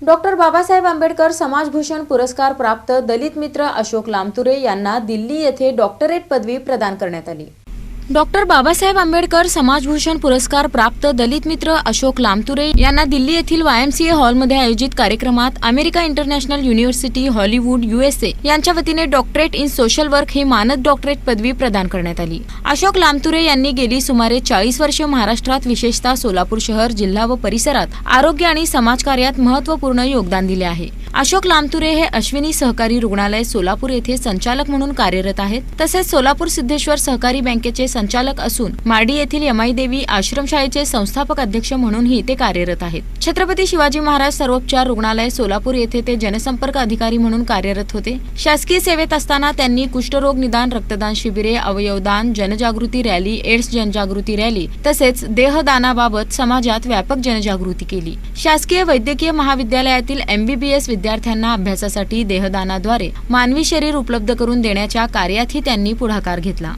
Doctor Babasaheb Ambedkar समाजभूषण पुरस्कार प्राप्त दलित मित्र अशोक लामतुरे यांना दिल्ली येथे डॉक्टरेट पदवी प्रदान करण्यात आली। डॉक्टर बाबासाहेब आंबेडकर समाजभूषण पुरस्कार प्राप्त दलित मित्र अशोक लामतुरे यांना दिल्ली येथील YMCA हॉलमध्ये आयोजित कार्यक्रमात America international university Hollywood USA यांच्या वतीने डॉक्टरेट इन सोशल वर्क ही मानद डॉक्टरेट पदवी प्रदान करण्यात आली। अशोक लामतुरे यांनी गेली सुमारे 40 वर्षे महाराष्ट्रात विशेषतः सोलापूर शहर, जिल्हा व परिसरात आरोग्य आणि समाजकार्यात महत्त्वपूर्ण योगदान दिले आहे। अशोक लामतुरे हे अश्विनी सहकारी रुग्णालय सोलापूर येथे संचालक म्हणून कार्यरत आहेत। तसेच सोलापूर सिद्धेश्वर सहकारी बँकेचे संचालक असून माडी येथील यमाई देवी आश्रमशाळेचे संस्थापक अध्यक्ष म्हणूनही ते कार्यरत आहेत। छत्रपती शिवाजी महाराज सर्वोपचार रुग्णालय सोलापूर येथे ते जनसंपर्क अधिकारी म्हणून कार्यरत होते। शासकीय सेवेत असताना त्यांनी कुष्ठरोग निदान, रक्तदान शिबिरे, अवयवदान, जनजागृती रॅली, एड्स जनजागृती रॅली तसेच देहदानाबाबत समाजात व्यापक जनजागृती केली। शासकीय वैद्यकीय महाविद्यालयातील MBBS विद्यार्थ्यांना अभ्यासासाठी देहदानाद्वारे मानवी शरीर उपलब्ध करून देण्याच्या कार्यातही त्यांनी पुढाकार घेतला।